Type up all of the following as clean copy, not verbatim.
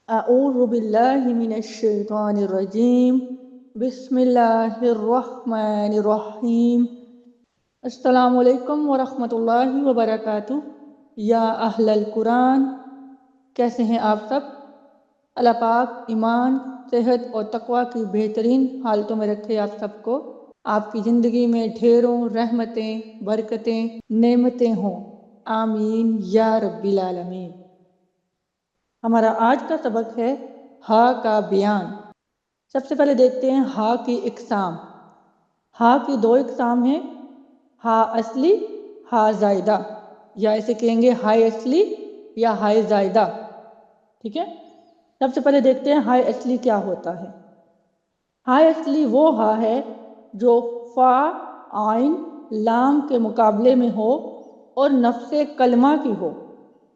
اعوذ باللہ من الشیطان الرجیم بسم اللہ الرحمن الرحیم۔ السلام علیکم ورحمۃ اللہ وبرکاتہ۔ یا اہل القرآن، کیسے ہیں آپ سب؟ اللہ پاک ایمان، صحت اور تقوی کی بہترین حالتوں میں رکھے آپ سب کو۔ آپ کی زندگی میں ڈھیروں رحمتیں، برکتیں، نعمتیں ہوں، آمین یا رب العالمین۔ ہمارا آج کا سبق ہے ہا کا بیان۔ سب سے پہلے دیکھتے ہیں ہا کی اقسام۔ ہا کی دو اقسام ہیں، ہا اصلی، ہا زائدہ، یا اسے کہیں گے ہائے اصلی یا ہائے زائدہ۔ ٹھیک ہے، سب سے پہلے دیکھتے ہیں ہائے اصلی کیا ہوتا ہے۔ ہائے اصلی وہ ہا ہے جو فا، عین، لام کے مقابلے میں ہو اور نفس کلمہ کی ہو۔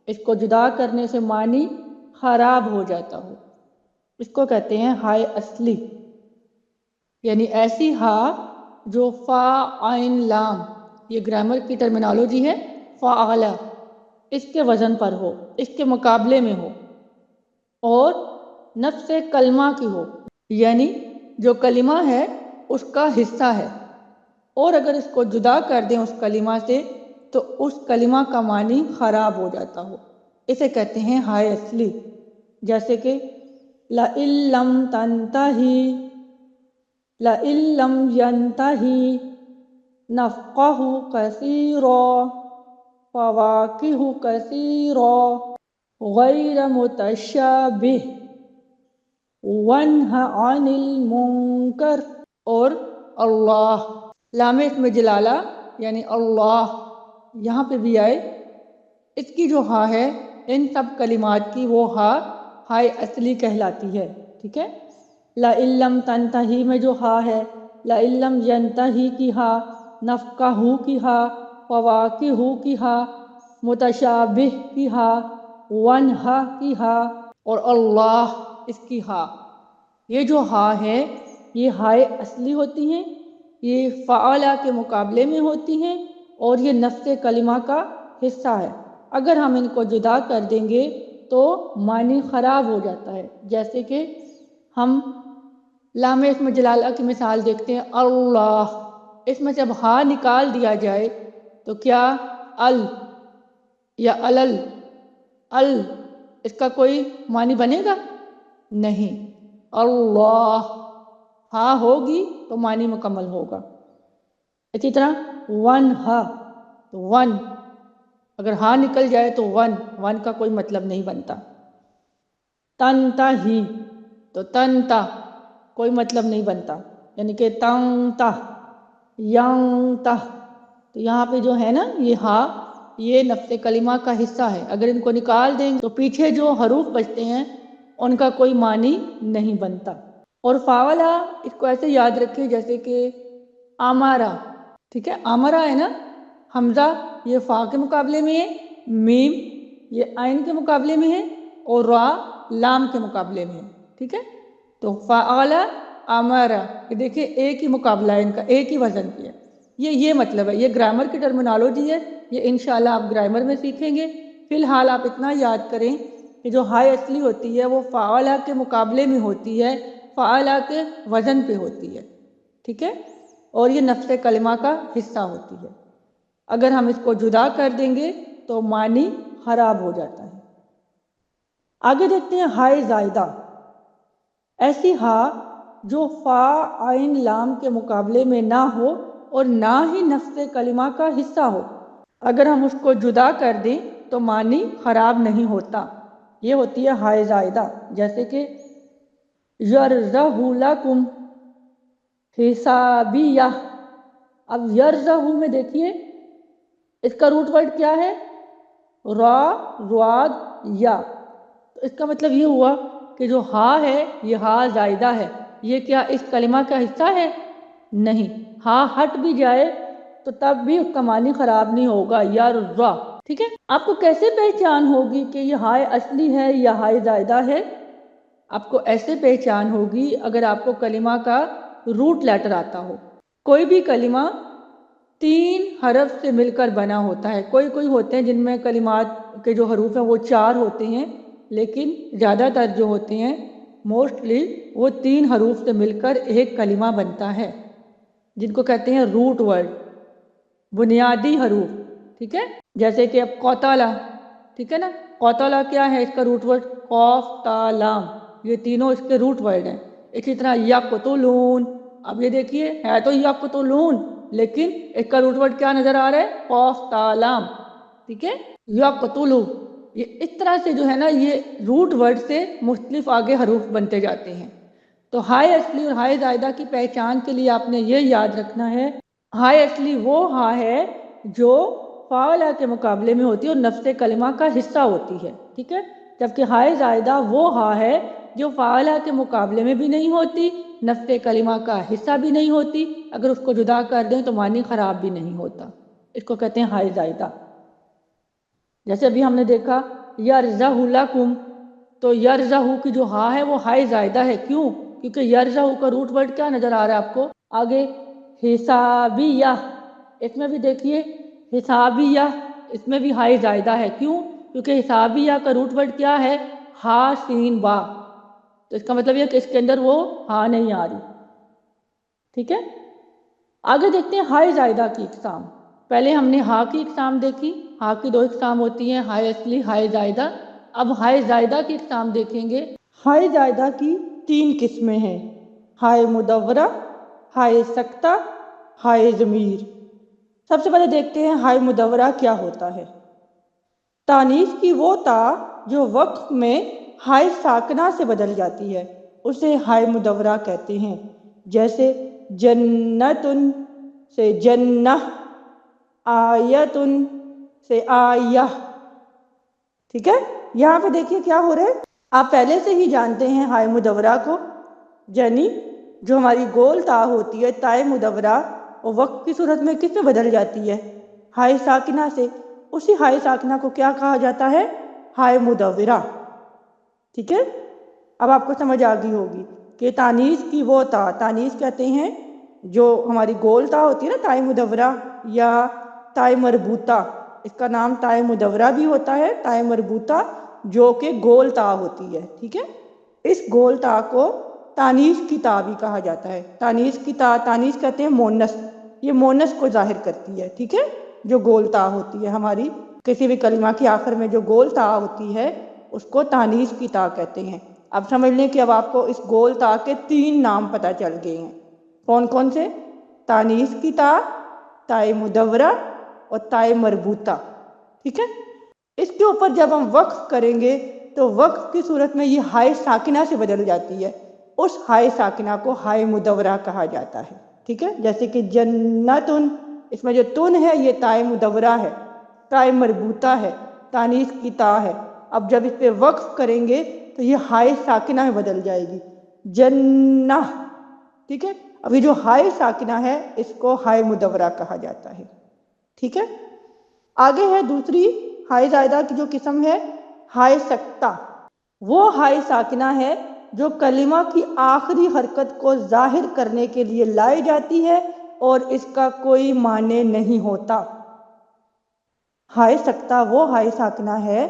اس کو جدا کرنے سے معنی خراب ہو جاتا ہو، اس کو کہتے ہیں ہائے اصلی۔ یعنی ایسی ہا جو فا، عین، لام، یہ گرامر کی ٹرمینالوجی ہے، فعل، اس کے وزن پر ہو، اس کے مقابلے میں ہو اور نفس کلمہ کی ہو، یعنی جو کلمہ ہے اس کا حصہ ہے، اور اگر اس کو جدا کر دیں اس کلمہ سے تو اس کلمہ کا معنی خراب ہو جاتا ہو، اسے کہتے ہیں ہائے اصلی۔ جیسے کہ لَإِن لَّمْ تَنْتَهِ، لَإِن لَّمْ يَنْتَهِ نَفْقَهُ كَثِيرًا فَوَاكِهُ كَثِيرًا غَيْرَ مُتَشَابِهٍ وَانْهَ عَنِ الْمُنكَرِ۔ اور اللہ، لام اسم جلالہ یعنی اللہ یہاں پہ بھی آئے، اس کی جو ہا ہے ان سب کلمات کی وہ ہا ہائے اصلی کہلاتی ہے۔ ٹھیک ہے، لَإِن لَّمْ تَنْتَهِ میں جو ہا ہے، لَإِن لَّمْ يَنْتَهِ کی ہا، نَفْقَهُ کی ہا، فَوَاكِهُ کی ہا، متشابہ کی ہا، وَانْهَ کی ہا اور اللہ اس کی ہا۔ یہ جو ہا ہے یہ ہائے اصلی ہوتی ہیں، یہ فعلا کے مقابلے میں ہوتی ہیں اور یہ نفس کلمہ کا حصہ ہے۔ اگر ہم ان کو جدا کر دیں گے تو معنی خراب ہو جاتا ہے۔ جیسے کہ ہم لام اسم جلالہ کی مثال دیکھتے ہیں، اللہ، اس میں جب ہا نکال دیا جائے تو کیا ال یا الل، ال، اس کا کوئی معنی بنے گا؟ نہیں۔ اللہ ہا ہوگی تو معنی مکمل ہوگا۔ اسی طرح ون ہا، تو ون اگر ہاں نکل جائے تو ون کا کوئی مطلب نہیں بنتا۔ تنتا ہی، تو تنتا کوئی مطلب نہیں بنتا، یعنی کہ تنتا، ینتا، تو یہاں پہ جو ہے نا یہ ہا، یہ نفس کلمہ کا حصہ ہے، اگر ان کو نکال دیں تو پیچھے جو حروف بچتے ہیں ان کا کوئی معنی نہیں بنتا۔ اور فاولا اس کو ایسے یاد رکھیں جیسے کہ آمارا۔ ٹھیک ہے، آمارا ہے نا، حمزہ یہ فا کے مقابلے میں ہے، میم یہ عین کے مقابلے میں ہے اور را لام کے مقابلے میں ہے۔ ٹھیک ہے، تو فعلا، امارا، یہ دیکھیں ایک ہی مقابلہ ہے ان کا، ایک ہی وزن کی ہے۔ یہ مطلب ہے، یہ گرامر کی ٹرمینالوجی ہے، یہ انشاءاللہ آپ گرامر میں سیکھیں گے۔ فی الحال آپ اتنا یاد کریں کہ جو ہائے اصلی ہوتی ہے وہ فعلا کے مقابلے میں ہوتی ہے، فعلا کے وزن پہ ہوتی ہے۔ ٹھیک ہے، اور یہ نفس کلمہ کا حصہ ہوتی ہے۔ اگر ہم اس کو جدا کر دیں گے تو معنی خراب ہو جاتا ہے۔ آگے دیکھتے ہیں ہائے زائدہ۔ ایسی ہا جو فا، عین، لام کے مقابلے میں نہ ہو اور نہ ہی نفس کلمہ کا حصہ ہو، اگر ہم اس کو جدا کر دیں تو معنی خراب نہیں ہوتا، یہ ہوتی ہے ہائے زائدہ۔ جیسے کہ یرزہ لکم حسابیہ، اب یرزہ میں دیکھیے اس کا روٹ ورڈ کیا ہے، را، رواد، یا، تو اس کا مطلب یہ ہوا کہ جو ہا ہے یہ ہا زائدہ ہے، یہ کیا اس کلمہ کا حصہ ہے؟ نہیں، ہا ہٹ بھی جائے تو تب بھی اس کا معنی خراب نہیں ہوگا، یرزا۔ ٹھیک ہے، آپ کو کیسے پہچان ہوگی کہ یہ ہائے اصلی ہے یا ہائے زائدہ ہے؟ آپ کو ایسے پہچان ہوگی اگر آپ کو کلمہ کا روٹ لیٹر آتا ہو۔ کوئی بھی کلمہ 3 حرف سے مل کر بنا ہوتا ہے، کوئی ہوتے ہیں جن میں کلمات کے جو حروف ہیں وہ 4 ہوتے ہیں، لیکن زیادہ تر جو ہوتے ہیں موسٹلی وہ 3 حروف سے مل کر ایک کلمہ بنتا ہے، جن کو کہتے ہیں روٹ ورڈ، بنیادی حروف، ٹھیک ہے؟ جیسے کہ اب قوتالہ، ٹھیک ہے نا؟ قوتالہ کیا ہے؟ اس کا روٹ ورڈ قاف تا لام، یہ تینوں اس کے روٹ ورڈ ہیں۔ اسی طرح یقتلون، اب یہ دیکھیے ہے تو یقتلون لیکن اس کا روٹ ورڈ کیا نظر آ رہا ہے؟ قاف تا لام، ٹھیک ہے؟ یقتلو، یہ اس طرح سے جو ہے نا یہ روٹ ورڈ سے مختلف آگے حروف بنتے جاتے ہیں۔ تو ہائے اصلی اور ہائے زائدہ کی پہچان کے لیے آپ نے یہ یاد رکھنا ہے، ہائے اصلی وہ ہا ہے جو فاعلہ کے مقابلے میں ہوتی ہے اور نفس کلمہ کا حصہ ہوتی ہے، ٹھیک ہے؟ جبکہ ہائے زائدہ وہ ہا ہے جو فاعلہ کے مقابلے میں بھی نہیں ہوتی، نفس کلمہ کا حصہ بھی نہیں ہوتی، اگر اس کو جدا کر دیں تو معنی خراب بھی نہیں ہوتا، اس کو کہتے ہیں ہائے زائدہ۔ جیسے ابھی ہم نے دیکھا یرزہ لکم، تو یرزہ کی جو ہا ہے وہ ہائے زائدہ ہے، کیوں؟ کیونکہ یرزہ کا روٹ ورڈ کیا نظر آ رہا ہے آپ کو؟ آگے حسابیہ، اس میں بھی دیکھیے حسابیہ، اس میں بھی ہائے زائدہ ہے، کیوں؟ کیونکہ حسابیہ کا روٹ ورڈ کیا ہے؟ ہا سین با، تو اس کا مطلب یہ کہ اس کے اندر وہ ہا نہیں آ رہی، ٹھیک ہے؟ آگے دیکھتے ہیں ہائے زائدہ کی اقسام۔ پہلے ہم نے ہا کی اقسام دیکھی، ہا کی 2 اقسام ہوتی ہیں، ہائے اصلی، ہائے زائدہ۔ اب ہائے زائدہ کی اقسام دیکھیں گے۔ ہائے زائدہ کی 3 قسمیں ہیں، ہائے مدورہ، ہائے سکتہ، ہائے ضمیر۔ سب سے پہلے دیکھتے ہیں ہائے مدورہ کیا ہوتا ہے۔ تانیث کی وہ تا جو وقف میں ہائے ساکنہ سے بدل جاتی ہے اسے ہائے مدورہ کہتے ہیں، جیسے جنتن سے جنہ، آیتن سے آیہ، ٹھیک ہے؟ یہاں پہ دیکھیے کیا ہو رہا ہے، آپ پہلے سے ہی جانتے ہیں ہائے مدورہ کو، یعنی جو ہماری گول تا ہوتی ہے تائے مدورہ، وہ وقت کی صورت میں کس میں بدل جاتی ہے؟ ہائے ساکنہ سے۔ اسی ہائے ساکنہ کو کیا کہا جاتا ہے؟ ہائے مدورہ، ٹھیک ہے؟ اب آپ کو سمجھ آ گئی ہوگی کہ تانیث کی وہ تا، تانیث کہتے ہیں جو ہماری گول تا ہوتی ہے نا تائے مدورہ یا تائے مربوطہ، اس کا نام تائے مدورہ بھی ہوتا ہے، تائے مربوطہ جو کہ گول تا ہوتی ہے، ٹھیک ہے؟ اس گول تا کو تانیث کی تا بھی کہا جاتا ہے۔ تانیث کی تا، تانیث کہتے ہیں مونس، یہ مونس کو ظاہر کرتی ہے، ٹھیک ہے؟ جو گول تا ہوتی ہے ہماری کسی بھی کلمہ کے آخر میں جو گول تا ہوتی ہے اس کو تانیث کی تا کہتے ہیں۔ اب سمجھ لیں کہ اب آپ کو اس گول تا کے 3 نام پتہ چل گئے ہیں، کون کون سے؟ تانیث کی تا، تائے مدورہ اور تائے مربوطہ، ٹھیک ہے؟ اس کے اوپر جب ہم وقف کریں گے تو وقف کی صورت میں یہ ہائے ساکنہ سے بدل جاتی ہے، اس ہائے ساکنہ کو ہائے مدورہ کہا جاتا ہے، ٹھیک ہے؟ جیسے کہ جنتن، اس میں جو تن ہے یہ تائے مدورہ ہے، تائے مربوطہ ہے، تانیث کی تا ہے۔ اب جب اس پہ وقف کریں گے تو یہ ہائے ساکنہ میں بدل جائے گی، جنہ، ٹھیک ہے؟ اب یہ جو ہائے ساکنہ ہے اس کو ہائے مدورہ کہا جاتا ہے، ٹھیک ہے؟ آگے ہے دوسری ہائے زائدہ کی جو قسم ہے ہائے سکتہ، وہ ہائے ساکنہ ہے جو کلمہ کی آخری حرکت کو ظاہر کرنے کے لیے لائی جاتی ہے اور اس کا کوئی معنی نہیں ہوتا۔ ہائے سکتہ وہ ہائے ساکنہ ہے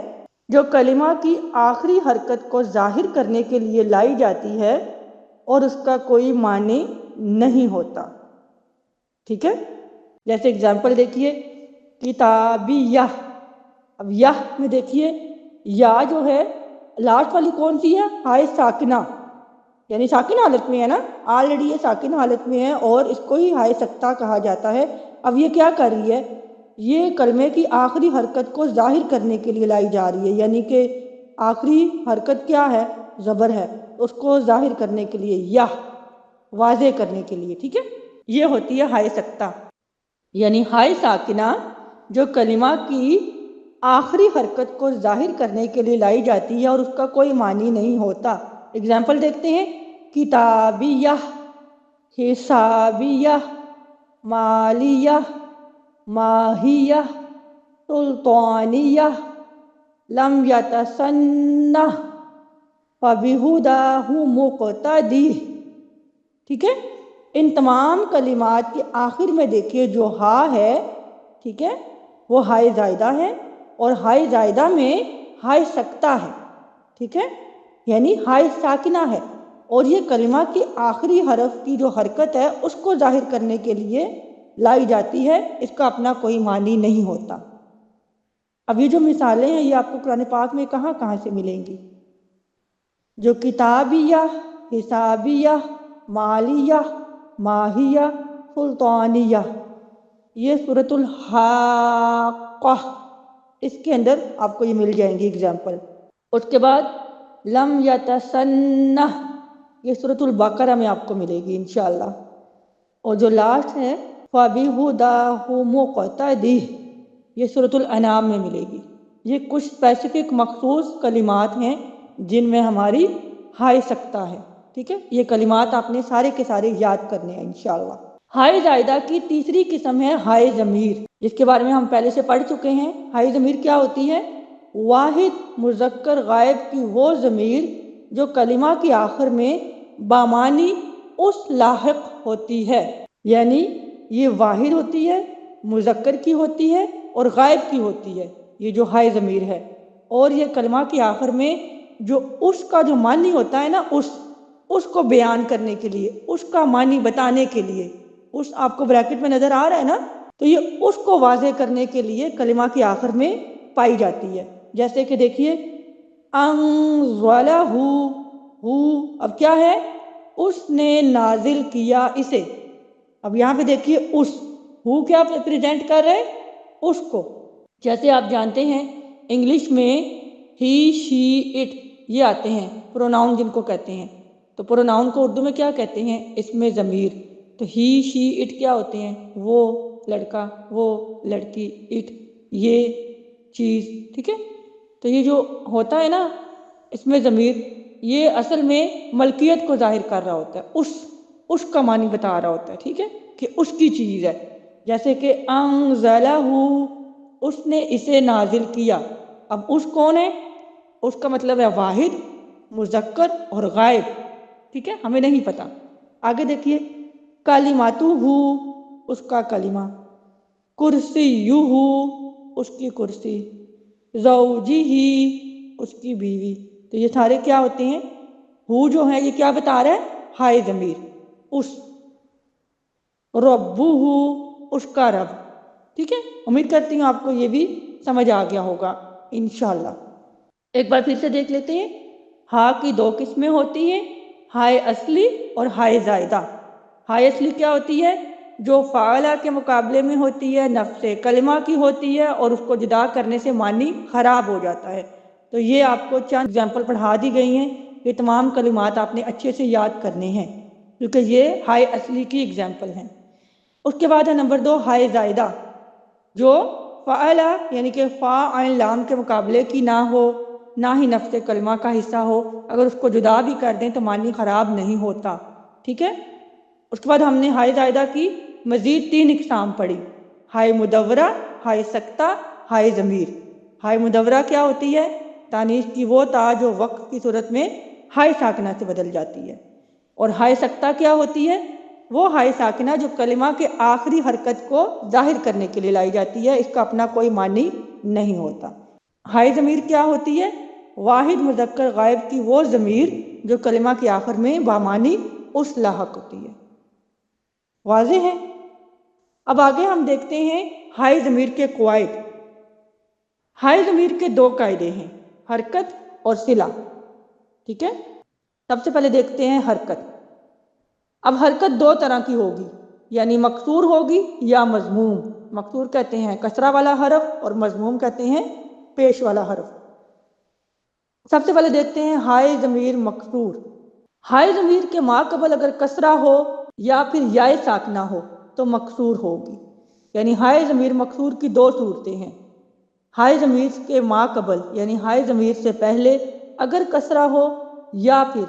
جو کلمہ کی آخری حرکت کو ظاہر کرنے کے لیے لائی جاتی ہے اور اس کا کوئی معنی نہیں ہوتا، ٹھیک ہے؟ جیسے اگزامپل دیکھیے کتابیہ، اب یہ میں دیکھیے یا جو ہے لاسٹ والی کون سی ہے؟ ہائے ساکنہ، یعنی ساکن حالت میں ہے نا، آلریڈی یہ ساکن حالت میں ہے اور اس کو ہی ہائے سکتہ کہا جاتا ہے۔ اب یہ کیا کر رہی ہے؟ یہ کلمے کی آخری حرکت کو ظاہر کرنے کے لیے لائی جا رہی ہے، یعنی کہ آخری حرکت کیا ہے؟ زبر ہے، اس کو ظاہر کرنے کے لیے یا واضح کرنے کے لیے، ٹھیک ہے؟ یہ ہوتی ہے ہائے سکتہ، یعنی ہائے ساکنہ جو کلمہ کی آخری حرکت کو ظاہر کرنے کے لیے لائی جاتی ہے اور اس کا کوئی معنی نہیں ہوتا۔ اگزامپل دیکھتے ہیں کتابیہ، حسابیہ، مالیہ، ماہیہ، سلطانیہ، لم یتسنہ، فبہداہ مقتدی، ٹھیک ہے؟ ان تمام کلمات کے آخر میں دیکھیے جو ہا ہے، ٹھیک ہے، وہ ہائے زائدہ ہے اور ہائے زائدہ میں ہائے سکتہ ہے، ٹھیک ہے، یعنی ہائے ساکنہ ہے، اور یہ کلمہ کی آخری حرف کی جو حرکت ہے اس کو ظاہر کرنے کے لیے لائی جاتی ہے، اس کا اپنا کوئی معنی نہیں ہوتا۔ اب یہ جو مثالیں ہیں یہ آپ کو قرآن پاک میں کہاں کہاں سے ملیں گی؟ جو کتابیہ، حسابیہ، مالیہ، ماہیہ، سلطانیہ، یہ سورۃ الحاقہ، اس کے اندر آپ کو یہ مل جائیں گی اگزامپل۔ اس کے بعد لم یتسنہ، یہ سورۃ البقرہ میں آپ کو ملے گی انشاءاللہ۔ اور جو لاسٹ ہے فَبِہُدَاهُ مُقْتَدِهْ، یہ سورۃ الانعام میں ملے گی۔ یہ کچھ اسپیسیفک مخصوص کلمات ہیں جن میں ہماری ہائے سکتہ ہے، ٹھیک ہے؟ یہ کلمات آپ نے سارے کے سارے یاد کرنے ہیں انشاءاللہ۔ ہائے زائدہ کی تیسری قسم ہے ہائے ضمیر، جس کے بارے میں ہم پہلے سے پڑھ چکے ہیں۔ ہائے ضمیر کیا ہوتی ہے؟ واحد مذکر غائب کی وہ ضمیر جو کلمہ کے آخر میں بامانی اس لاحق ہوتی ہے، یعنی یہ واحد ہوتی ہے، مذکر کی ہوتی ہے اور غائب کی ہوتی ہے، یہ جو ہائے ضمیر ہے، اور یہ کلمہ کے آخر میں جو اس کا جو معنی ہوتا ہے نا، اس کو بیان کرنے کے لیے، اس کا معنی بتانے کے لیے، اس آپ کو بریکٹ میں نظر آ رہا ہے نا، تو یہ اس کو واضح کرنے کے لیے کلمہ کے آخر میں پائی جاتی ہے۔ جیسے کہ دیکھیے انزلہ، اب کیا ہے؟ اس نے نازل کیا اسے۔ اب یہاں پہ دیکھیے اس کیا پریزنٹ کر رہے؟ اس کو۔ جیسے آپ جانتے ہیں انگلش میں ہی، شی، اٹ یہ آتے ہیں پروناؤن جن کو کہتے ہیں، تو پروناؤن کو اردو میں کیا کہتے ہیں؟ اس میں ضمیر۔ تو ہی، شی، اٹ کیا ہوتے ہیں؟ وہ لڑکا، وہ لڑکی، اٹ یہ چیز، ٹھیک ہے؟ تو یہ جو ہوتا ہے نا اس میں ضمیر، یہ اصل میں ملکیت کو ظاہر کر رہا ہوتا ہے، اس کا معنی بتا رہا ہوتا ہے، ٹھیک ہے، کہ اس کی چیز ہے۔ جیسے کہ انزلہ، اس نے اسے نازل کیا۔ اب اس کون ہے؟ اس کا مطلب ہے واحد، مذکر اور غائب، ٹھیک ہے، ہمیں نہیں پتا۔ آگے دیکھیے کلماتہ، اس کا کلمہ، کرسیہ، اس کی کرسی، زوجہ، اس کی بیوی۔ تو یہ سارے کیا ہوتے ہیں؟ جو ہے یہ کیا بتا رہا ہے؟ ہائے ضمیر، اس۔ ربہ، اس کا رب، ٹھیک ہے۔ امید کرتی ہوں آپ کو یہ بھی سمجھ آ گیا ہوگا انشاءاللہ۔ ایک بار پھر سے دیکھ لیتے ہیں۔ ہا کی دو قسمیں ہوتی ہیں، ہائے اصلی اور ہائے زائدہ۔ ہائے اصلی کیا ہوتی ہے؟ جو فاعلہ کے مقابلے میں ہوتی ہے، نفس کلمہ کی ہوتی ہے، اور اس کو جدا کرنے سے معنی خراب ہو جاتا ہے۔ تو یہ آپ کو چند اگزامپل پڑھا دی گئی ہیں، یہ تمام کلمات آپ نے اچھے سے یاد کرنے ہیں کیونکہ یہ ہائے اصلی کی اگزامپل ہیں۔ اس کے بعد ہے نمبر 2 ہائے زائدہ، جو فاعلہ یعنی کہ فا عین لام کے مقابلے کی نہ ہو، نہ ہی نفس کلمہ کا حصہ ہو، اگر اس کو جدا بھی کر دیں تو معنی خراب نہیں ہوتا، ٹھیک ہے۔ اس کے بعد ہم نے ہائے زائدہ کی مزید 3 اقسام پڑھی، ہائے مدورہ، ہائے سکتہ، ہائے ضمیر۔ ہائے مدورہ کیا ہوتی ہے؟ تانیث کی وہ تا جو وقت کی صورت میں ہائے ساکنہ سے بدل جاتی ہے۔ اور ہائے سکتہ کیا ہوتی ہے؟ وہ ہائے ساکنہ جو کلمہ کے آخری حرکت کو ظاہر کرنے کے لیے لائی جاتی ہے، اس کا اپنا کوئی معنی نہیں ہوتا۔ ہائے ضمیر کیا ہوتی ہے؟ واحد مذکر غائب کی وہ ضمیر جو کلمہ کے آخر میں بامانی اس لاحق ہوتی ہے۔ واضح ہے؟ اب آگے ہم دیکھتے ہیں ہائے ضمیر کے قواعد۔ ہائے ضمیر کے 2 قاعدے ہیں، حرکت اور صلہ، ٹھیک ہے۔ سب سے پہلے دیکھتے ہیں حرکت۔ اب حرکت 2 طرح کی ہوگی، یعنی مکسور ہوگی یا مضموم۔ مکسور کہتے ہیں کسرہ والا حرف اور مضموم کہتے ہیں پیش والا حرف۔ سب سے پہلے دیکھتے ہیں ہائے ضمیر مکسور۔ ہائے ضمیر کے ما قبل اگر کسرہ ہو یا پھر یائے ساکنہ ہو تو مکسور ہوگی، یعنی ہائے ضمیر مکسور کی 2 صورتیں ہیں۔ ہائے ضمیر کے ما قبل یعنی ہائے ضمیر سے پہلے اگر کسرہ ہو یا پھر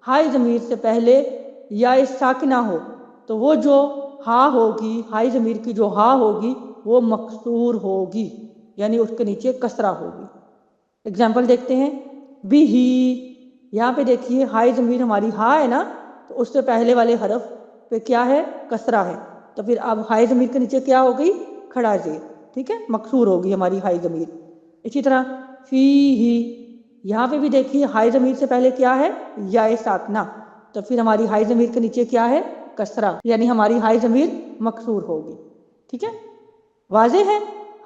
ہائے ضمیر سے پہلے یائے ساکنہ ہو تو وہ جو ہا ہوگی، ہائے ضمیر کی جو ہا ہوگی وہ مکسور ہوگی، یعنی اس کے نیچے کسرہ ہوگی۔ اگزامپل دیکھتے ہیں بھی ہی، یہاں پہ دیکھیے ہائے ضمیر ہماری ہا ہے نا، تو اس سے پہلے والے حرف پہ کیا ہے؟ کسرہ ہے، تو پھر اب ہائے ضمیر کے نیچے کیا ہو گئی؟ کھڑا زیر، ٹھیک ہے، مکسور ہوگی ہماری ہائے ضمیر۔ اسی طرح فی ہی، یہاں پہ بھی دیکھیے ہائی ضمیر سے پہلے کیا ہے؟ یا ساکنہ، تو پھر ہماری ہائی ضمیر کے نیچے کیا ہے؟ کسرہ، یعنی ہماری ہائی ضمیر مکسور ہوگی. ٹھیک ہے، واضح ہے؟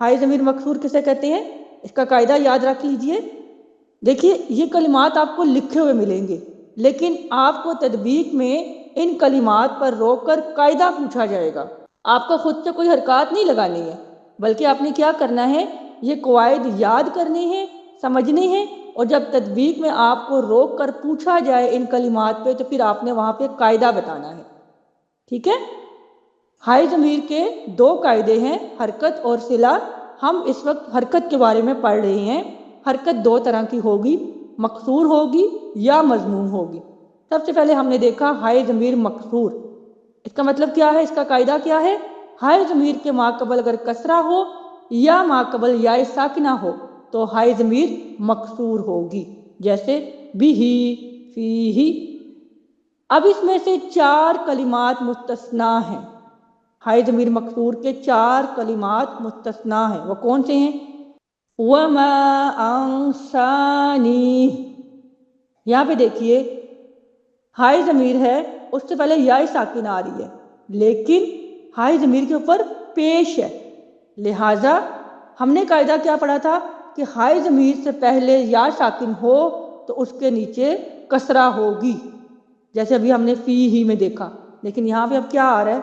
ہائی ضمیر مکسور کسے کہتے ہیں؟ اس کا قاعدہ یاد رکھ لیجئے. دیکھیے یہ کلمات آپ کو لکھے ہوئے ملیں گے، لیکن آپ کو تطبیق میں ان کلمات پر روک کر قاعدہ پوچھا جائے گا. آپ کو خود سے کوئی حرکات نہیں لگانی ہے، بلکہ آپ نے کیا کرنا ہے؟ یہ قواعد یاد کرنے ہیں، سمجھنے ہیں، اور جب تطبیق میں آپ کو روک کر پوچھا جائے ان کلمات پہ تو پھر آپ نے وہاں پہ قاعدہ بتانا ہے. ٹھیک ہے؟ ہائی ضمیر کے دو قاعدے ہیں، حرکت اور صلہ. ہم اس وقت حرکت کے بارے میں پڑھ رہے ہیں. حرکت دو طرح کی ہوگی، مکسور ہوگی یا مضموم ہوگی. سب سے پہلے ہم نے دیکھا ہائی ضمیر مکسور. اس کا مطلب کیا ہے؟ اس کا قاعدہ کیا ہے؟ ہائی ضمیر کے ماقبل اگر کسرہ ہو یا ماقبل یا ساکنہ ہو تو ہائی ضمیر مکسور ہوگی، جیسے بھی، فیہ. اب اس میں سے 4 کلمات مستثنی ہیں. ہائی ضمیر مکسور کے 4 کلمات مستثنی ہیں. وہ کون سے ہیں؟ وَمَا أَنسَانِيهِ. یہاں پہ دیکھیے ہائی ضمیر ہے، اس سے پہلے یا ساکن آ رہی ہے، لیکن ہائی ضمیر کے اوپر پیش ہے. لہٰذا ہم نے قاعدہ کیا پڑھا تھا کہ ہائی ضمیر سے پہلے یا ساکن ہو تو اس کے نیچے کسرہ ہوگی، جیسے ابھی ہم نے فی ہی میں دیکھا. لیکن یہاں پہ اب کیا آ رہا ہے؟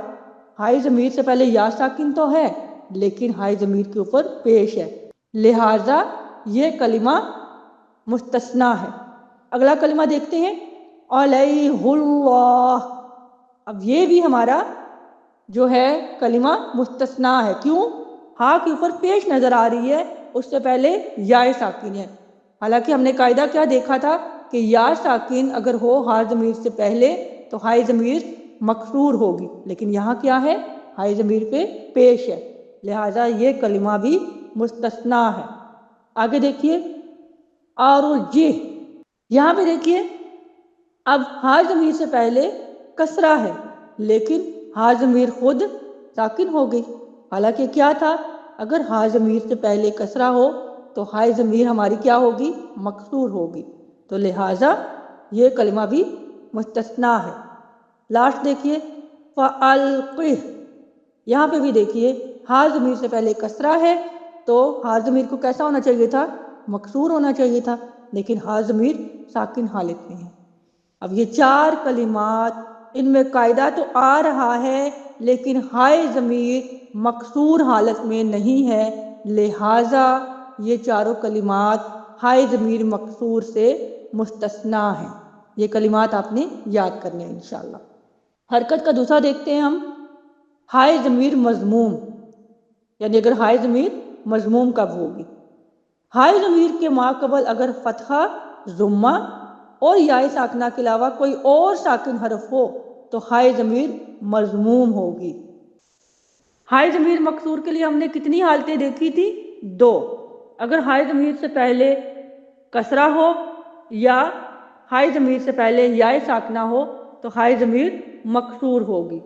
ہائی ضمیر سے پہلے یا ساکن تو ہے لیکن ہائی ضمیر کے اوپر پیش ہے، لہٰذا یہ کلمہ مستثنی ہے. اگلا کلمہ دیکھتے ہیں، علیہ اللہ. اب یہ بھی ہمارا جو ہے کلمہ مستثنی ہے. کیوں؟ ہاں کے اوپر پیش نظر آ رہی ہے، اس سے پہلے یا ساکن ہے. حالانکہ ہم نے قاعدہ کیا دیکھا تھا کہ یا ساکن اگر ہو ہائی ضمیر سے پہلے تو ہائی ضمیر مکسور ہوگی، لیکن یہاں کیا ہے؟ ہائی ضمیر پہ پیش ہے، لہٰذا یہ کلمہ بھی مستثنی ہے. آگے دیکھیے ارجہ. یہاں پہ دیکھیے اب ہائی ضمیر سے پہلے کسرہ ہے لیکن ہائی ضمیر خود ساکن ہو گئی. حالانکہ کیا تھا؟ اگر ہائی ضمیر سے پہلے کسرہ ہو تو ہائی ضمیر ہماری کیا ہوگی؟ مکسور ہوگی. تو لہٰذا یہ کلمہ بھی مستثنی ہے. لاسٹ دیکھیے فَأَلْقِهْ. یہاں پہ بھی دیکھیے ہائی ضمیر سے پہلے کسرہ ہے تو ہائی ضمیر کو کیسا ہونا چاہیے تھا؟ مکسور ہونا چاہیے تھا، لیکن ہائی ضمیر ساکن حالت میں ہے. اب یہ 4 کلمات، ان میں قاعدہ تو آ رہا ہے لیکن ہائی ضمیر مکسور حالت میں نہیں ہے، لہٰذا یہ چاروں کلمات ہائی ضمیر مکسور سے مستثنی ہیں. یہ کلمات آپ نے یاد کرنے ہیں انشاءاللہ. حرکت کا دوسرا دیکھتے ہیں ہم، ہائی ضمیر مضموم. یعنی اگر ہائی ضمیر مضموم کب ہوگی؟ ہائی ضمیر کے ماقبل اگر فتحہ، ضمہ اور یا ساکنہ کے علاوہ کوئی اور ساکن حرف ہو تو ہائی ضمیر مضموم ہوگی. ہائی ضمیر مکسور کے لیے ہم نے کتنی حالتیں دیکھی تھی؟ 2. اگر ہائی ضمیر سے پہلے کسرہ ہو یا ہائی ضمیر سے پہلے یا ساکنہ ہو تو ہائی ضمیر مکسور ہوگی.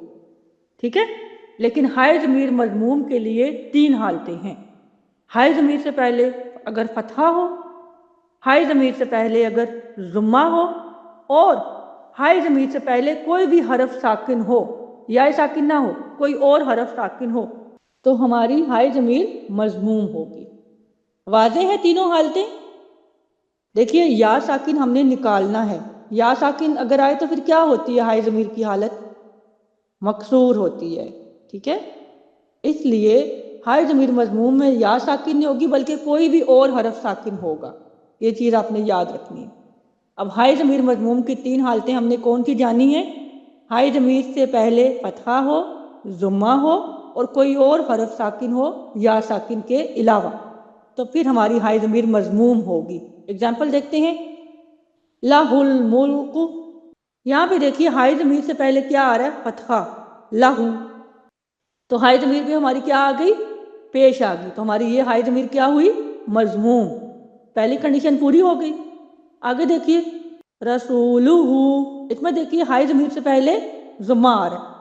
ٹھیک ہے؟ لیکن ہائی ضمیر مضموم کے لیے 3 حالتیں ہیں. ہائی ضمیر سے پہلے اگر فتحہ ہو، ہائی ضمیر سے پہلے اگر ضمہ ہو، اور ہائی ضمیر سے پہلے کوئی بھی حرف ساکن ہو، یا ساکن نہ ہو، کوئی اور حرف ساکن ہو تو ہماری ہائی ضمیر مضموم ہوگی. واضح ہے تینوں حالتیں؟ دیکھیے یا ساکن ہم نے نکالنا ہے. یا ساکن اگر آئے تو پھر کیا ہوتی ہے؟ ہائی ضمیر کی حالت مکسور ہوتی ہے. ٹھیک ہے؟ اس لیے ہائی ضمیر مضموم میں یا ساکن نہیں ہوگی بلکہ کوئی بھی اور حرف ساکن ہوگا. یہ چیز آپ نے یاد رکھنی ہے. اب ہائی ضمیر مضموم کی 3 حالتیں ہم نے کون سی جانی ہیں؟ ہائی ضمیر سے پہلے فتحہ ہو، ضمہ ہو اور کوئی اور حرف ساکن ہو یا ساکن کے علاوہ، تو پھر ہماری ہائی ضمیر مضموم ہوگی. اگزامپل دیکھتے ہیں، لَهُ الْمُلْكُ. یہاں پہ دیکھیے ہائی ضمیر سے پہلے کیا آ رہا ہے؟ فتحہ، لہو. تو ہائی ضمیر پہ ہماری کیا آ گئی؟ پیش آ گئی. تو ہماری یہ ہائی ضمیر کیا ہوئی؟ مضموم. پہلی کنڈیشن پوری ہو گئی. آگے دیکھیے رسولہ. اس میں دیکھیے ہائی ضمیر سے پہلے ضمہ آ رہا ہے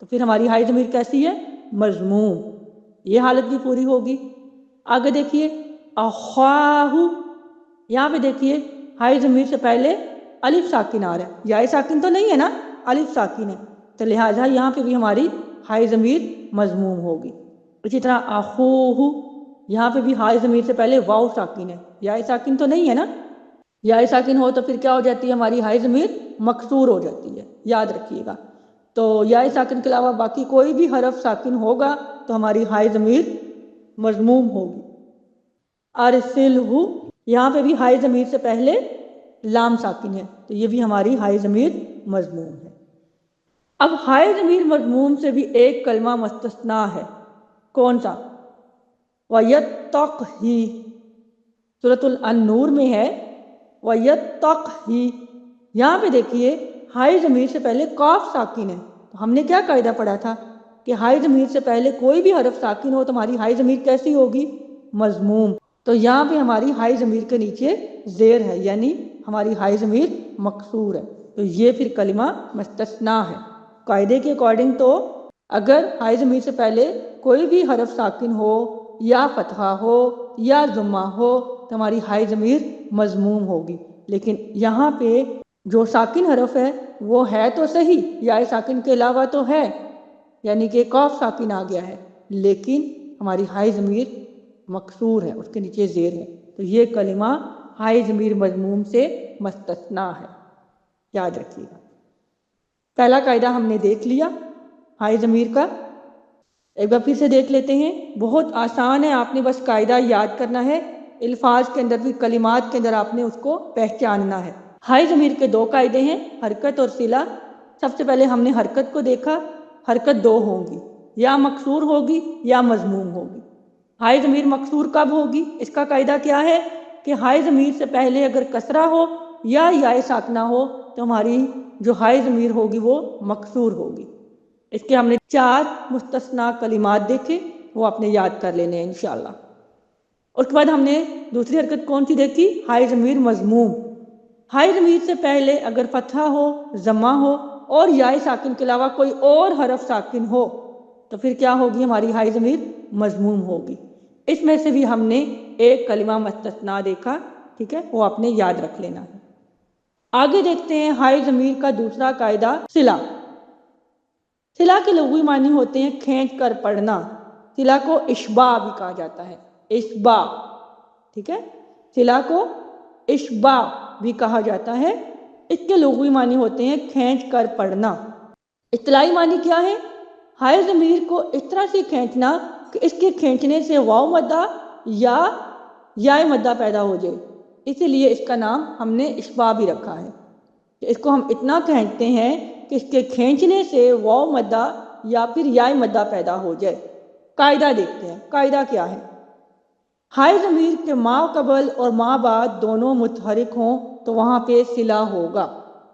تو پھر ہماری ہائی ضمیر کیسی ہے؟ مضموم. یہ حالت بھی پوری ہوگی. آگے دیکھیے اخواہ. یہاں پہ دیکھیے ہائی ضمیر سے پہلے الف ساکن آ رہا ہے، یا ساکن تو نہیں ہے نا، الف ساکن ہے، تو لہٰذا یہاں پہ بھی ہماری ہائی ضمیر مضموم ہوگی۔ اسی طرح اخوہ، یہاں پہ بھی ہائی ضمیر سے پہلے واؤ ساکن ہے، یا ساکن تو نہیں ہے نا، یا ساکن ہو تو پھر کیا ہو جاتی ہے ہماری ہائی ضمیر مکسور ہو جاتی ہے، یاد رکھیے گا۔ تو یا ساکن کے علاوہ باقی کوئی بھی حرف ساکن ہوگا تو ہماری ہائی ضمیر مضموم ہوگی۔ ارسلہ، یہاں پہ بھی ہائی ضمیر سے پہلے لام ساکن ہے، تو یہ بھی ہماری ہائی ضمیر مضموم ہے۔ اب ہائی ضمیر مضموم سے بھی ایک کلمہ مستثنا ہے، کون سا؟ وَيَتَّقْهِ، سورۃ النور میں ہے وَيَتَّقْهِ، یہاں پہ دیکھیے ہائی ضمیر سے پہلے قاف ساکن ہے، تو ہم نے کیا قاعدہ پڑھا تھا کہ ہائی ضمیر سے پہلے کوئی بھی حرف ساکن ہو تو ہماری ہائی ضمیر کیسی ہوگی؟ مضموم۔ تو یہاں پہ ہماری ہائی ضمیر کے نیچے زیر ہے، یعنی ہماری ہائی ضمیر مکسور ہے، تو یہ پھر کلمہ مستثنا ہے۔ قاعدے کے اکارڈنگ تو اگر ہائی ضمیر سے پہلے کوئی بھی حرف ساکن ہو یا فتحہ ہو یا ضمہ ہو تو ہماری ہائی ضمیر مضموم ہوگی، لیکن یہاں پہ جو ساکن حرف ہے وہ ہے تو صحیح، یا ساکن کے علاوہ تو ہے، یعنی کہ قاف ساکن آ گیا ہے، لیکن ہماری ہائی ضمیر مکسور ہے، اس کے نیچے زیر ہے، تو یہ کلمہ ہائی ضمیر مضموم سے مستثنا ہے، یاد رکھیے گا۔ پہلا قاعدہ ہم نے دیکھ لیا ہائی ضمیر کا، ایک بار پھر سے دیکھ لیتے ہیں، بہت آسان ہے، آپ نے بس قاعدہ یاد کرنا ہے، الفاظ کے اندر بھی کلمات کے اندر آپ نے اس کو پہچاننا ہے۔ ہائی ضمیر کے دو قاعدے ہیں، حرکت اور صلہ۔ سب سے پہلے ہم نے حرکت کو دیکھا، حرکت دو ہوں گی، یا مکسور ہوگی یا مضموم ہوگی۔ ہائی ضمیر مکسور کب ہوگی؟ اس کا قاعدہ کیا ہے کہ ہائی ضمیر سے پہلے اگر کسرہ ہو یا ساکنہ ہو تو ہماری جو ہائی ضمیر ہوگی وہ مکسور ہوگی۔ اس کے ہم نے 4 مستثنا کلمات دیکھے، وہ آپ نے یاد کر لینے ہیں انشاءاللہ۔ اس کے بعد ہم نے دوسری حرکت کون سی دیکھی؟ ہائی ضمیر مضموم۔ ہائی ضمیر سے پہلے اگر فتحہ ہو، ضمہ ہو اور یا ساکن کے علاوہ کوئی اور حرف ساکن ہو تو پھر کیا ہوگی؟ ہماری ہائی ضمیر مضموم ہوگی۔ اس میں سے بھی ہم نے ایک کلمہ مستثنا دیکھا، ٹھیک ہے، وہ آپ نے یاد رکھ لینا ہے۔ آگے دیکھتے ہیں ہائی ضمیر کا دوسرا قاعدہ، صلہ۔ صلہ کے لغوی معنی ہوتے ہیں کھینچ کر پڑھنا، صلہ کو اشباع بھی کہا جاتا ہے، اشباع، ٹھیک ہے، صلہ کو اشباع بھی کہا جاتا ہے۔ اس کے لغوی معنی ہوتے ہیں کھینچ کر پڑھنا۔ اصطلاحی معنی کیا ہے؟ ہائی ضمیر کو اس طرح سے کھینچنا کہ اس کے کھینچنے سے واو مدہ یا مدہ پیدا ہو جائے، اسی لیے اس کا نام ہم نے اشباع بھی رکھا ہے کہ اس کو ہم اتنا کھینچتے ہیں کہ اس کے کھینچنے سے واو مدہ یا پھر یا مدہ پیدا ہو جائے۔ قاعدہ دیکھتے ہیں، قاعدہ کیا ہے؟ ہائی ضمیر کے ما قبل اور ما بعد دونوں متحرک ہوں تو وہاں پہ صلہ ہوگا،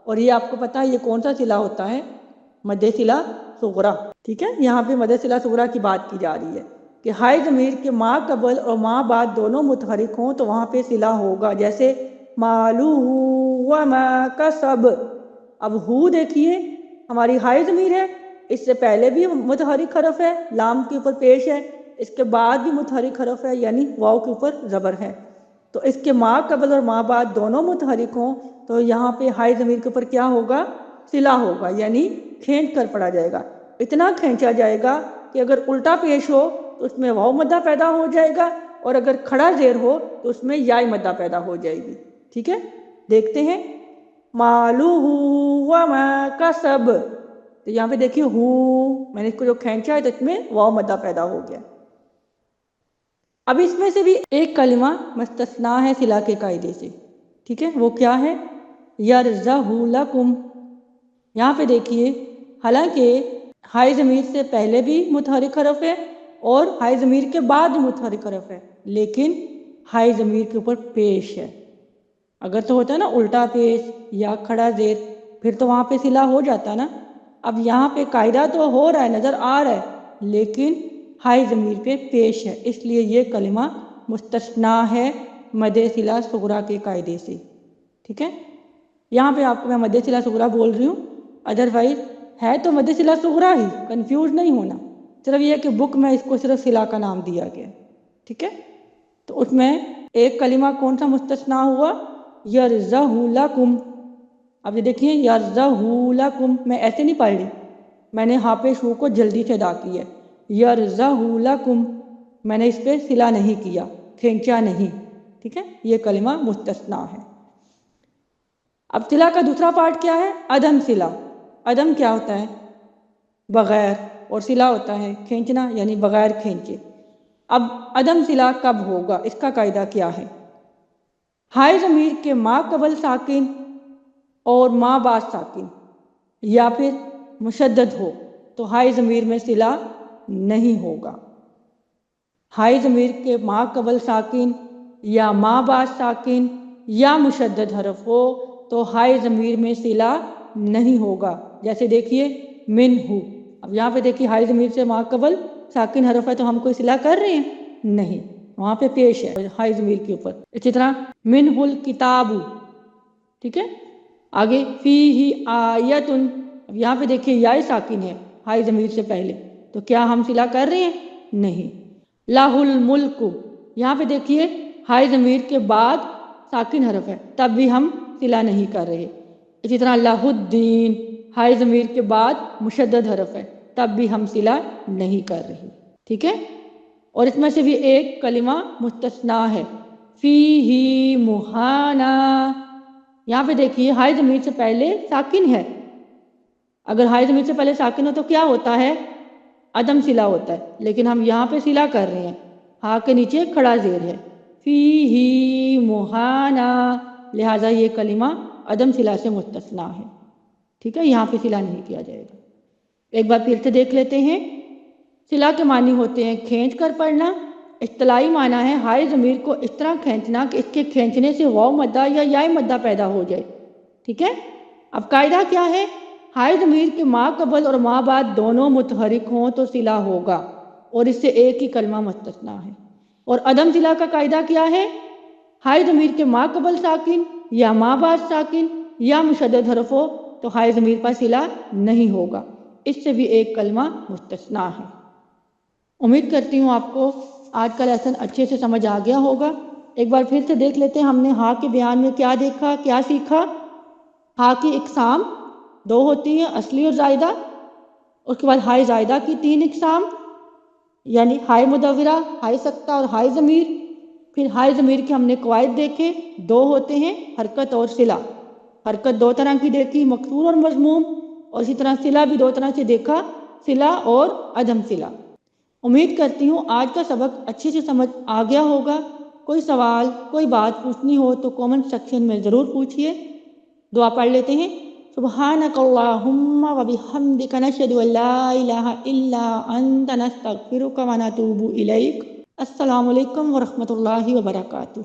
اور یہ آپ کو پتا ہے یہ کون سا صلہ ہوتا ہے؟ مد صلہ صغریٰ، ٹھیک ہے، یہاں پہ مد صلہ صغریٰ کی بات کی جا رہی ہے کہ ہائی ضمیر کے ما قبل اور ما بعد دونوں متحرک ہوں تو وہاں پہ صلہ ہوگا، جیسے مالہ وما کسب۔ اب ہو دیکھیے ہماری ہائی ضمیر ہے، اس سے پہلے بھی متحرک حرف ہے، لام کے اوپر پیش ہے، اس کے بعد بھی متحرک حرف ہے، یعنی واو کے اوپر زبر ہے، تو اس کے ما قبل اور ما بعد دونوں متحرک ہوں تو یہاں پہ ہائی ضمیر کے اوپر کیا ہوگا؟ صلہ ہوگا، یعنی کھینچ کر پڑھا جائے گا، اتنا کھینچا جائے گا کہ اگر الٹا پیش ہو تو اس میں واو مدہ پیدا ہو جائے گا، اور اگر کھڑا زیر ہو تو اس میں یا مدہ پیدا ہو جائے گی، ٹھیک ہے۔ دیکھتے ہیں مالہ وما کسب، تو یہاں پہ دیکھیے ہو، میں نے اس کو جو کھینچا ہے تو اس میں واو مدہ پیدا ہو گیا۔ اب اس میں سے بھی ایک کلمہ مستثنا ہے صلہ کے قاعدے سے، ٹھیک ہے، وہ کیا ہے؟ یرزہ لکم۔ یہاں پہ دیکھیے حالانکہ ہائی ضمیر سے پہلے بھی متحرک حرف ہے اور ہائی ضمیر کے بعد بھی متحرک حرف ہے، لیکن ہائی ضمیر کے اوپر پیش ہے، اگر تو ہوتا ہے نا الٹا پیش یا کھڑا زیر پھر تو وہاں پہ صلہ ہو جاتا نا۔ اب یہاں پہ قاعدہ تو ہو رہا ہے، نظر آ رہا ہے، لیکن ہائی ضمیر پہ پیش ہے، اس لیے یہ کلمہ مستثنا ہے مد صلہ صغریٰ کے قاعدے سے، ٹھیک ہے۔ یہاں پہ آپ کو میں مد صلہ صغریٰ بول رہی ہوں، ادروائز ہے تو مد صلہ صغریٰ ہی، کنفیوز نہیں ہونا، صرف یہ کہ بک میں اس کو صرف صلہ کا نام دیا گیا، ٹھیک ہے، تو اس میں ایک کلمہ کون سا مستثنا ہوا؟ یرزہ لکم. اب یہ دیکھیے یرزہ لکم، میں ایسے نہیں پڑھ رہی، میں نے ہاں پہ شو کو جلدی سے ادا کی ہے. یرزہ لکم، میں نے اس پہ صلہ نہیں کیا، کھینچا نہیں. ٹھیک ہے، یہ کلمہ مستثنا ہے. اب صلہ کا دوسرا پارٹ کیا ہے؟ عدم صلہ. عدم کیا ہوتا ہے؟ بغیر، اور صلہ ہوتا ہے کھینچنا، یعنی بغیر کھینچے. اب عدم صلہ کب ہوگا؟ اس کا قاعدہ کیا ہے؟ ہائے ضمیر کے ما قبل ساکن اور ما بعد ساکن، یا پھر مشدد ہو تو ہائے ضمیر میں صلہ نہیں ہوگا. ہائے ضمیر کے ما قبل ساکن یا ما بعد ساکن یا مشدد حرف ہو تو ہائے ضمیر میں صلہ نہیں ہوگا. جیسے دیکھیے من ہو، اب یہاں پہ دیکھیے ہائے ضمیر سے ما قبل ساکن حرف ہے تو ہم کوئی صلہ کر رہے ہیں؟ نہیں، وہاں پہ پیش ہے ہائے ضمیر کے اوپر. اسی طرح منہ الکتاب، ٹھیک ہے. آگے فی ہی آیتن، اب یہاں پہ دیکھیے یا ساکن ہے ہائے ضمیر سے پہلے، تو کیا ہم صلہ کر رہے ہیں؟ نہیں. لہ الملک، یہاں پہ دیکھیے ہائے ضمیر کے بعد ساکن حرف ہے، تب بھی ہم صلہ نہیں کر رہے. اسی طرح لہ الدین، ہائے ضمیر کے بعد مشدد حرف ہے، تب بھی ہم صلہ نہیں کر رہے. ٹھیک ہے. اور اس میں سے بھی ایک کلمہ مستثنا ہے، فی ہی مہانا. یہاں پہ دیکھیے ہائے ضمیر سے پہلے ساکن ہے. اگر ہائے ضمیر سے پہلے ساکن ہو تو کیا ہوتا ہے؟ عدم صلہ ہوتا ہے. لیکن ہم یہاں پہ صلہ کر رہے ہیں، ہاں کے نیچے کھڑا زیر ہے، فی ہی مہانا، لہٰذا یہ کلمہ عدم صلہ سے مستثنا ہے. ٹھیک ہے، یہاں پہ صلہ نہیں کیا جائے گا. ایک بار پھر سے دیکھ لیتے ہیں. صلہ کے معنی ہوتے ہیں کھینچ کر پڑھنا. اصطلاحی معنی ہے ہائے ضمیر کو اس طرح کھینچنا کہ اس کے کھینچنے سے واو مدہ یا یا مدہ پیدا ہو جائے. ٹھیک ہے. اب قاعدہ کیا ہے؟ ہائے ضمیر کے ما قبل اور ما بعد دونوں متحرک ہوں تو صلہ ہوگا، اور اس سے ایک ہی کلمہ مستثنا ہے. اور عدم صلہ کا قاعدہ کیا ہے؟ ہائے ضمیر کے ما قبل ساکن یا ما بعد ساکن یا مشدد حرف ہو تو ہائے ضمیر پر صلہ نہیں ہوگا، اس سے بھی ایک کلمہ مستثنا ہے. امید کرتی ہوں آپ کو آج کا لیسن اچھے سے سمجھ آ گیا ہوگا. ایک بار پھر سے دیکھ لیتے ہیں ہم نے ہاں کے بیان میں کیا دیکھا، کیا سیکھا. ہاں کی اقسام دو ہوتی ہیں، اصلی اور زائدہ. اس کے بعد ہائے زائدہ کی 3 اقسام، یعنی ہائے مدورہ، ہائے سکتہ اور ہائے ضمیر. پھر ہائے ضمیر کے ہم نے قواعد دیکھے، 2 ہوتے ہیں، حرکت اور صلہ. حرکت 2 طرح کی دیکھی، مکسور اور مضموم، اور اسی طرح صلہ بھی 2 طرح سے دیکھا، صلہ اور عدم صلہ. امید کرتی ہوں آج کا سبق اچھے سے سمجھ آ گیا ہوگا. کوئی سوال، کوئی بات پوچھنی ہو تو کومنٹ سیکشن میں ضرور پوچھیے. دعا پڑھ لیتے ہیں. سبحانک اللہم و بحمدک نشہد ان لا الہ الا انت نستغفرک و نتوب الیک. السلام علیکم ورحمۃ اللہ وبرکاتہ.